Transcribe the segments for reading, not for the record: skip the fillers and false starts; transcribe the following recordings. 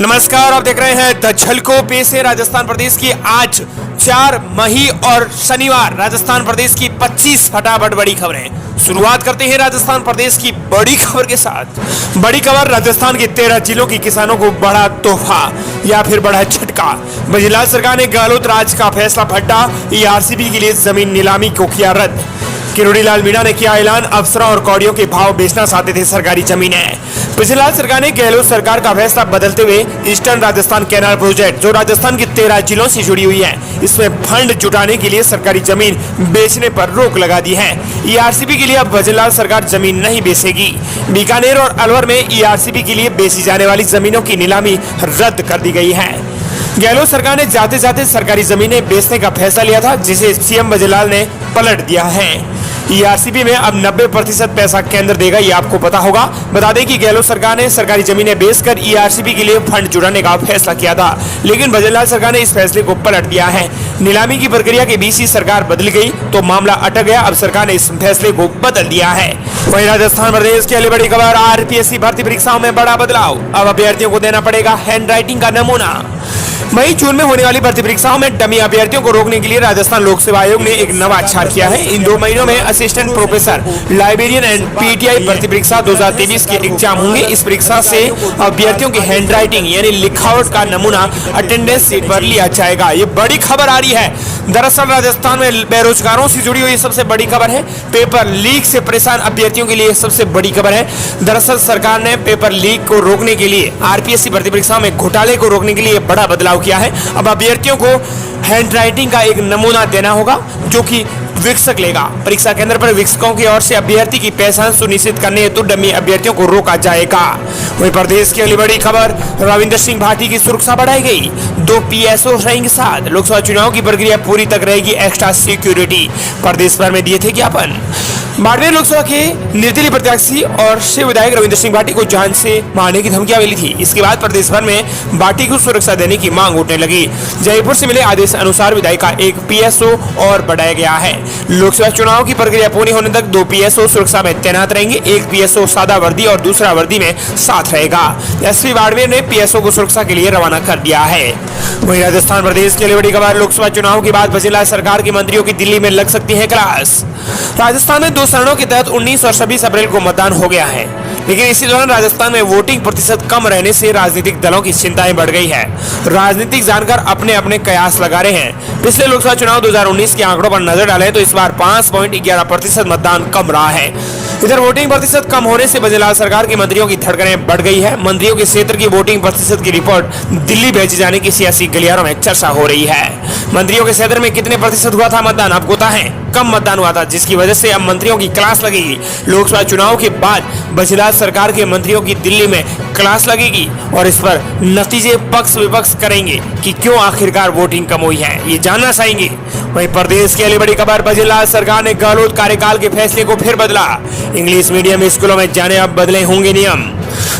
नमस्कार, आप देख रहे हैं द झलको। पेश है राजस्थान प्रदेश की आज 4 मई और शनिवार राजस्थान प्रदेश की 25 फटाफट बड़ी खबरें। शुरुआत करते हैं राजस्थान प्रदेश की बड़ी खबर के साथ। बड़ी खबर, राजस्थान के 13 जिलों के किसानों को बड़ा तोहफा या फिर बड़ा झटका। गुजरात सरकार ने गहलोत राज का फैसला फटा, ईआरसीबी के लिए जमीन नीलामी को किया रद्द। किरोड़ी लाल मीणा ने किया ऐलान, अफसरों और कौड़ियों के भाव बेचना चाहते थे सरकारी जमीनें। गुजरात सरकार ने गहलोत सरकार का फैसला बदलते हुए ईस्टर्न राजस्थान कैनाल प्रोजेक्ट, जो राजस्थान के 13 जिलों से जुड़ी हुई है, इसमें फंड जुटाने के लिए सरकारी जमीन बेचने पर रोक लगा दी है। ईआरसीबी के लिए अब वजनलाल सरकार जमीन नहीं बेचेगी। बीकानेर और अलवर में ईआरसीबी के लिए बेची जाने वाली जमीनों की नीलामी रद्द कर दी गई है। गहलोत सरकार ने जाते जाते सरकारी जमीनें बेचने का फैसला लिया था, जिसे सीएम वजनलाल ने पलट दिया है। ईआरसीबी में अब 90% पैसा केंद्र देगा, ये आपको पता होगा। बता दें कि गहलोत सरकार ने सरकारी जमीनें बेचकर ईआरसीबी के लिए फंड जुटाने का फैसला किया था, लेकिन वजनलाल सरकार ने इस फैसले को पलट दिया है। नीलामी की प्रक्रिया के बीच ही सरकार बदल गई तो मामला अटक गया। अब सरकार ने इस फैसले को बदल दिया है। वहीं राजस्थान प्रदेश की अगली बड़ी खबर, आरपीएससी भर्ती परीक्षाओं में बड़ा बदलाव। अब अभ्यर्थियों को देना पड़ेगा हैंडराइटिंग का नमूना। मई जून में होने वाली भर्ती परीक्षाओं में डमी अभ्यर्थियों को रोकने के लिए राजस्थान लोक सेवा आयोग ने एक नवाचार किया है। इन 2 महीनों में assistant professor, librarian and PTI भर्ती परीक्षा 2023 के एग्जाम होंगे। इस परीक्षा से अभ्यर्थियों की हैंडराइटिंग यानी लिखावट का नमूना अटेंडेंस शीट पर लिया जाएगा। ये बड़ी खबर आ रही है। दरअसल राजस्थान में बेरोजगारों से जुड़ी हुई सबसे बड़ी खबर है। पेपर लीक से परेशान अभ्यर्थियों के लिए सबसे बड़ी खबर है। दरअसल सरकार ने पेपर लीक को रोकने के लिए, आरपीएससी भर्ती परीक्षाओं में घोटाले को रोकने के लिए बड़ा बदलाव किया है। अब अभ्यर्थियों को हैंडराइटिंग का एक नमूना देना होगा, जो कि वीक्षक लेगा। परीक्षा केंद्र पर वीक्षकों की ओर से अभ्यर्थी की पहचान सुनिश्चित करने हेतु डमी अभ्यर्थियों को रोका जाएगा। वहीं प्रदेश की अगली बड़ी खबर, रविंद्र सिंह भाटी की सुरक्षा बढ़ाई गई। 2 पीएसओ रहेंगे साथ। लोकसभा चुनाव की प्रक्रिया पूरी तक रहेगी एक्स्ट्रा सिक्योरिटी। प्रदेश भर में दिए थे ज्ञापन। बाड़मेर लोकसभा के निर्दलीय प्रत्याशी और शिव विधायक रविंद्र सिंह भाटी को जान से मारने की धमकियां मिली थी। इसके बाद प्रदेश भर में भाटी को सुरक्षा देने की मांग उठने लगी। जयपुर से मिले आदेश अनुसार विधायक का एक पीएसओ और बढ़ाया गया है। लोकसभा चुनाव की प्रक्रिया पूरी होने तक 2 पीएसओ सुरक्षा में तैनात रहेंगे। एक पीएसओ सादा वर्दी और दूसरा वर्दी में साथ रहेगा। एसपी बाड़मेर ने पीएसओ को सुरक्षा के लिए रवाना कर दिया है। वहीं राजस्थान प्रदेश के लिए बड़ी खबर, लोकसभा चुनाव के बाद वजनलाल सरकार की मंत्रियों की दिल्ली में लग सकती है क्लास। राजस्थान में 2 चरणों के तहत 19 और 26 अप्रैल को मतदान हो गया है, लेकिन इसी दौरान राजस्थान में वोटिंग प्रतिशत कम रहने से राजनीतिक दलों की चिंताएं बढ़ गई है। राजनीतिक जानकार अपने अपने कयास लगा रहे हैं। पिछले लोकसभा चुनाव 2019 के आंकड़ों पर नजर डालें तो इस बार 5.11% मतदान कम रहा है। इधर वोटिंग प्रतिशत कम होने से वजनलाल सरकार की मंत्रियों की धड़कनें बढ़ गई है। मंत्रियों के क्षेत्र की वोटिंग प्रतिशत की रिपोर्ट दिल्ली भेजे जाने की सियासी गलियारों में चर्चा हो रही है। मंत्रियों के क्षेत्र में कितने प्रतिशत हुआ था मतदान, आपको पता है? कम मतदान हुआ था, जिसकी वजह से अब मंत्रियों की क्लास लगेगी। लोकसभा चुनाव के बाद वजनलाल सरकार के मंत्रियों की दिल्ली में क्लास लगेगी और इस पर नतीजे पक्ष विपक्ष करेंगे कि क्यों आखिरकार वोटिंग कम हुई है, ये जानना चाहेंगे। वहीं प्रदेश की अगली बड़ी खबर, वजनलाल सरकार ने गहलोत कार्यकाल के फैसले को फिर बदला। इंग्लिश मीडियम स्कूलों में जाने अब बदले होंगे नियम।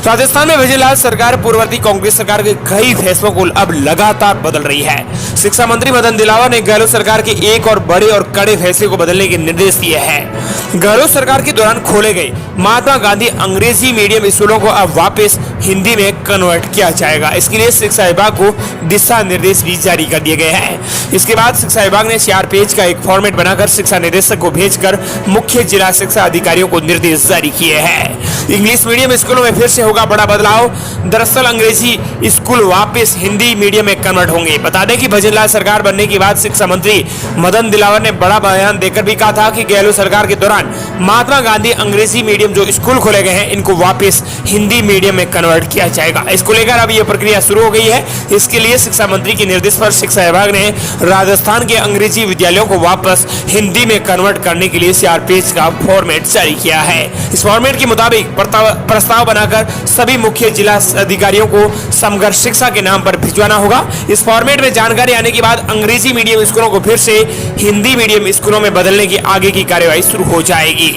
राजस्थान में वजनलाल सरकार पूर्ववर्ती कांग्रेस सरकार के कई फैसलों को अब लगातार बदल रही है। शिक्षा मंत्री मदन दिलावर ने गहलोत सरकार के एक और बड़े और कड़े फैसले को बदलने के निर्देश दिए हैं। गहलोत सरकार के दौरान खोले गए महात्मा गांधी अंग्रेजी मीडियम स्कूलों को अब वापस हिंदी में कन्वर्ट किया जाएगा। इसके लिए शिक्षा विभाग को दिशा निर्देश भी जारी कर दिए गए हैं। इसके बाद शिक्षा विभाग ने 4 पेज का एक फॉर्मेट बनाकर शिक्षा निदेशक को भेजकर मुख्य जिला शिक्षा अधिकारियों को निर्देश जारी किए हैं। इंग्लिश मीडियम स्कूलों में फिर से होगा बड़ा बदलाव। दरअसल अंग्रेजी स्कूल वापस हिंदी मीडियम में कन्वर्ट होंगे। बता दें कि वजनलाल सरकार बनने के बाद शिक्षा मंत्री मदन दिलावर ने बड़ा बयान देकर भी कहा था कि गहलोत सरकार के दौरान महात्मा गांधी अंग्रेजी मीडियम जो स्कूल खोले गए हैं, इनको वापस हिंदी मीडियम में कन्वर्ट किया जाएगा। इसको लेकर अब यह प्रक्रिया शुरू हो गई है। इसके लिए शिक्षा मंत्री के निर्देश पर शिक्षा विभाग ने राजस्थान के अंग्रेजी विद्यालयों को वापस हिंदी में कन्वर्ट करने के लिए 4 पेज का फॉर्मेट जारी किया है। इस फॉर्मेट के मुताबिक प्रस्ताव बनाकर सभी मुख्य जिला अधिकारियों को समग्र शिक्षा के नाम पर भिजवाना होगा। इस फॉर्मेट में जानकारी आने के बाद अंग्रेजी मीडियम स्कूलों को फिर से हिंदी मीडियम स्कूलों में बदलने की आगे की कार्यवाही शुरू हो जाएगी।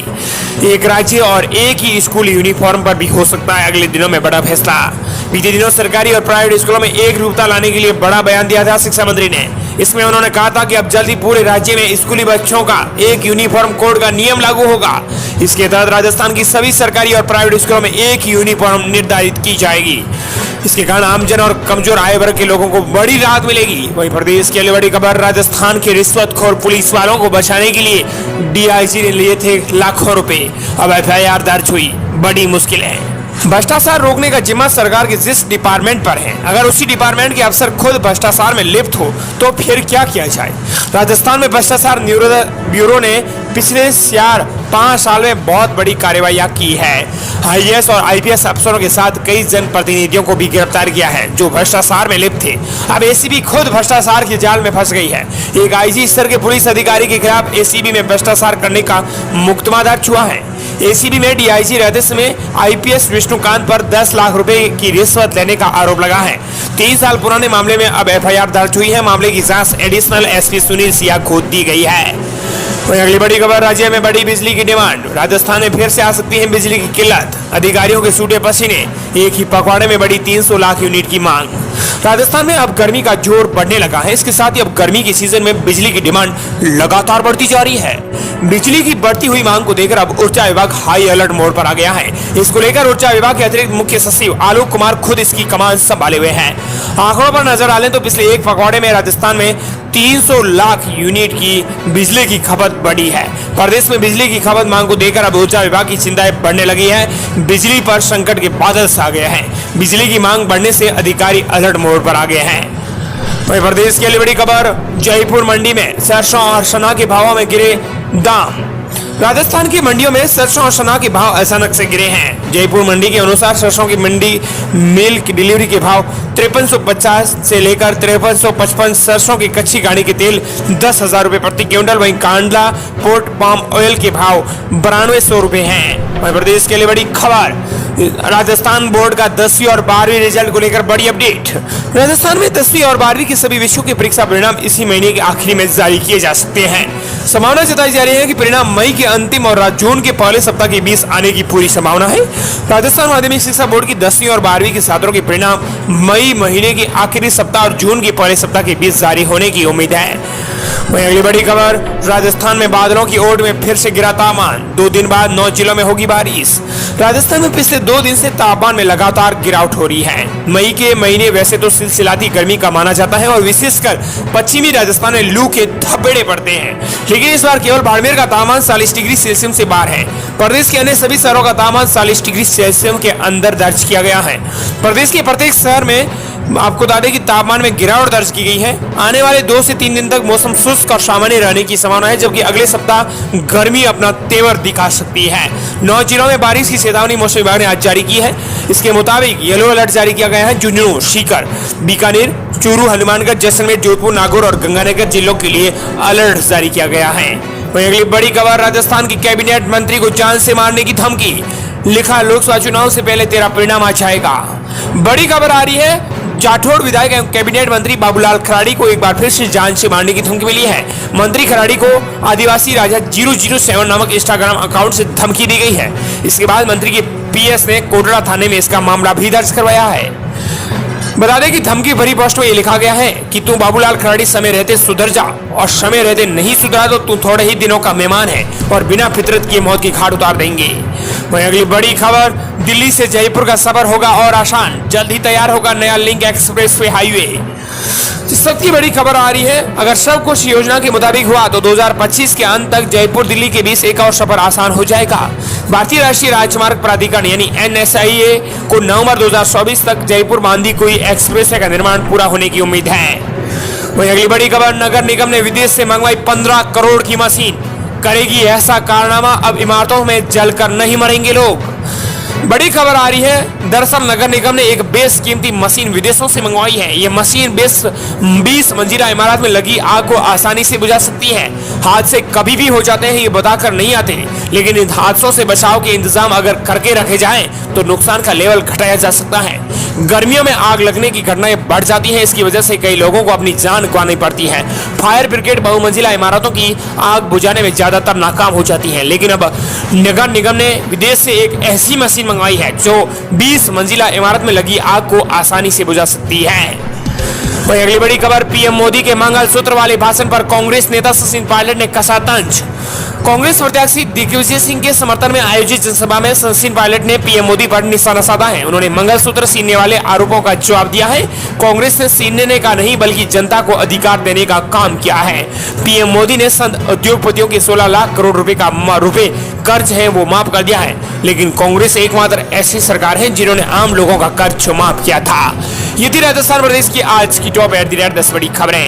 एक राज्य और एक ही स्कूल यूनिफॉर्म पर भी हो सकता है अगले दिनों में बड़ा फैसला। बीते दिनों सरकारी और प्राइवेट स्कूलों में एक रूपता लाने के लिए बड़ा बयान दिया था शिक्षा मंत्री ने। इसमें उन्होंने कहा था कि अब जल्द ही पूरे राज्य में स्कूली बच्चों का एक यूनिफॉर्म कोड का नियम लागू होगा। इसके तहत राजस्थान की सभी सरकारी और प्राइवेट स्कूलों में एक यूनिफॉर्म निर्धारित की जाएगी। इसके कारण आमजन और कमजोर आय वर्ग के लोगों को बड़ी राहत मिलेगी। वहीं प्रदेश की अगली बड़ी खबर, राजस्थान के रिश्वतखोर पुलिस वालों को बचाने के लिए डीआईजी ने लिए थे लाखों रुपए, अब एफआईआर दर्ज हुई, बड़ी मुश्किल है। भ्रष्टाचार रोकने का जिम्मा सरकार के जिस डिपार्टमेंट पर है, अगर उसी डिपार्टमेंट के अफसर खुद भ्रष्टाचार में लिप्त हो तो फिर क्या किया जाए। राजस्थान में भ्रष्टाचार ब्यूरो ने पिछले 4-5 साल में बहुत बड़ी कार्रवाइयां की है। आईएएस और आईपीएस अफसरों के साथ कई जनप्रतिनिधियों को भी गिरफ्तार किया है जो भ्रष्टाचार में लिप्त थे। अब एसीबी खुद भ्रष्टाचार के जाल में फंस गई है। एक आईजी स्तर के पुलिस अधिकारी के खिलाफ एसीबी में भ्रष्टाचार करने का मुकदमा दर्ज हुआ है। एसीबी में डीआईजी रहते समय आईपीएस विष्णुकांत पर 10 लाख रुपए की रिश्वत लेने का आरोप लगा है। 3 साल पुराने मामले में अब एफआईआर दर्ज हुई है। मामले की जांच एडिशनल एसपी सुनील सिया को दी गई है। वहीं अगली बड़ी खबर, राज्य में बड़ी बिजली की डिमांड, राजस्थान में फिर से आ सकती है बिजली की किल्लत, अधिकारियों के सूटे पसीने, एक ही पखवाड़े में बड़ी 300 लाख यूनिट की मांग। राजस्थान में अब गर्मी का जोर बढ़ने लगा है। इसके साथ ही अब गर्मी के सीजन में बिजली की डिमांड लगातार बढ़ती जा रही है। बिजली की बढ़ती हुई मांग को देखकर अब ऊर्जा विभाग हाई अलर्ट मोड पर आ गया है। इसको लेकर ऊर्जा विभाग के अतिरिक्त मुख्य सचिव आलोक कुमार खुद इसकी कमान संभाले हुए हैं। आंकड़ों पर नजर डालें तो पिछले एक पखवाड़े में राजस्थान में 300 लाख यूनिट की बिजली की खपत बढ़ी है। प्रदेश में बिजली की खपत मांग को देखकर अब ऊर्जा विभाग की चिंताएं बढ़ने लगी है। बिजली पर संकट के बादल छा गए हैं। बिजली की मांग बढ़ने से अधिकारी अलर्ट मोड पर आ गए हैं। वहीं प्रदेश की अगली बड़ी खबर, जयपुर मंडी में सरसों और चना के भावों में गिरे दाम। राजस्थान की मंडियों में सरसों और चना के भाव अचानक से गिरे हैं। जयपुर मंडी के अनुसार सरसों की मंडी मिल की डिलीवरी के भाव 5350 से लेकर 5355, सरसों की कच्ची गाड़ी के तेल 10,000 रुपए प्रति क्विंटल। वहीं कांडला पोर्ट पाम ऑयल के भाव 9200 रुपए हैं। वहीं प्रदेश के लिए बड़ी खबर, राजस्थान बोर्ड का 10वीं और 12वीं रिजल्ट को लेकर बड़ी अपडेट। राजस्थान में 10वीं और 12वीं के सभी विषयों के परीक्षा परिणाम इसी महीने के आखिरी में जारी किए जा सकते हैं। संभावना जताई जा रही है कि परिणाम मई के अंतिम और जून के पहले सप्ताह के बीच आने की पूरी संभावना है। राजस्थान माध्यमिक शिक्षा बोर्ड की 10वीं और 12वीं के छात्रों के परिणाम मई महीने के आखिरी सप्ताह और जून के पहले सप्ताह के बीच जारी होने की उम्मीद है। वहीं अगली बड़ी खबर, राजस्थान में बादलों की ओट में फिर से गिरा तापमान, 2 दिन बाद 9 जिलों में होगी बारिश। राजस्थान में पिछले 2 दिन से तापमान में लगातार गिरावट हो रही है। मई के महीने वैसे तो सिलसिलाती गर्मी का माना जाता है और विशेषकर पश्चिमी राजस्थान में लू के धब्बेड़े पड़ते हैं, लेकिन इस बार केवल बाड़मेर का तापमान 40 डिग्री सेल्सियस से बाहर है। प्रदेश के अन्य सभी शहरों का तापमान 40 डिग्री सेल्सियस के अंदर दर्ज किया गया है। प्रदेश के प्रत्येक शहर में आपको बता दें कि तापमान में गिरावट दर्ज की गई है। आने वाले 2 से 3 दिन तक मौसम शुष्क और सामान्य रहने की संभावना है, जबकि अगले सप्ताह गर्मी अपना तेवर दिखा सकती है। 9 जिलों में बारिश की चेतावनी मौसम विभाग ने आज जारी की है। इसके मुताबिक येलो अलर्ट जारी किया गया है। झुंझुनू, सीकर, बीकानेर, चूरू, हनुमानगढ़, जैसलमेर, जोधपुर, नागौर और गंगानगर जिलों के लिए अलर्ट जारी किया गया है। वहीं अगली बड़ी खबर, राजस्थान की कैबिनेट मंत्री को जान से मारने की धमकी, लिखा लोकसभा चुनाव से पहले तेरा परिणाम आ जाएगा। बड़ी खबर आ रही है, जाठौड़ विधायक एवं कैबिनेट मंत्री बाबूलाल खराड़ी को एक बार फिर से जान से मारने की धमकी मिली है। मंत्री खराड़ी को आदिवासी राजा 007 नामक इंस्टाग्राम अकाउंट से धमकी दी गई है। इसके बाद मंत्री के पीएस ने कोटड़ा थाने में इसका मामला भी दर्ज करवाया है। बता दें कि धमकी भरी पोस्ट में ये लिखा गया है कि तू बाबूलाल खराड़ी समय रहते सुधर जा, और समय रहते नहीं सुधरा तो तू थोड़े ही दिनों का मेहमान है और बिना फितरत के मौत की घाट उतार देंगे। वहीं अगली बड़ी खबर, दिल्ली से जयपुर का सफर होगा और आसान, जल्द ही तैयार होगा नया लिंक एक्सप्रेस वे हाईवे। सबकी बड़ी खबर आ रही है, अगर सब कुछ योजना के मुताबिक हुआ तो 2025 के अंत तक जयपुर दिल्ली के बीच एक और सफर आसान हो जाएगा। भारतीय राष्ट्रीय राजमार्ग प्राधिकरण यानी NHAI को नवंबर 2024 तक जयपुर बांदी कोई एक्सप्रेस वे का निर्माण पूरा होने की उम्मीद है। वहीं अगली बड़ी खबर, नगर निगम ने विदेश से मंगवाई 15 करोड़ की मशीन, करेगी ऐसा कारनामा, अब इमारतों में जलकर नहीं मरेंगे लोग। बड़ी खबर आ रही है, दरअसल नगर निगम ने एक बेस कीमती मशीन विदेशों से मंगवाई है। ये मशीन 20 मंजिला इमारत में लगी आग को आसानी से बुझा सकती है। हादसे कभी भी हो जाते हैं, ये बताकर नहीं आते, लेकिन इन हादसों से बचाव के इंतजाम अगर करके रखे जाएं तो नुकसान का लेवल घटाया जा सकता है। गर्मियों में आग लगने की घटनाएं बढ़ जाती हैं, इसकी वजह से कई लोगों को अपनी जान गंवानी पड़ती है। फायर ब्रिगेड बहुमंजिला इमारतों की आग बुझाने में ज्यादातर नाकाम हो जाती है, लेकिन अब नगर निगम ने विदेश से एक ऐसी मशीन मंगवाई है जो 20 मंजिला इमारत में लगी आग को आसानी से बुझा सकती है। वहीं अगली बड़ी खबर, पीएम मोदी के मंगलसूत्र वाले भाषण पर कांग्रेस नेता सचिन पायलट ने कसा तंज। कांग्रेस प्रत्याशी दिग्विजय सिंह के समर्थन में आयोजित जनसभा में सचिन पायलट ने पीएम मोदी पर निशाना साधा है। उन्होंने मंगलसूत्र छीनने वाले आरोपों का जवाब दिया है। कांग्रेस ने छीनने का नहीं बल्कि जनता को अधिकार देने का काम किया है। पीएम मोदी ने संत उद्योगपतियों के 16 लाख करोड़ रुपए का कर्ज है वो माफ कर दिया है, लेकिन कांग्रेस एकमात्र ऐसी सरकार है जिन्होंने आम लोगों का कर्ज माफ किया था। ये थी राजस्थान प्रदेश की आज की टॉप @ 10 बड़ी खबरें।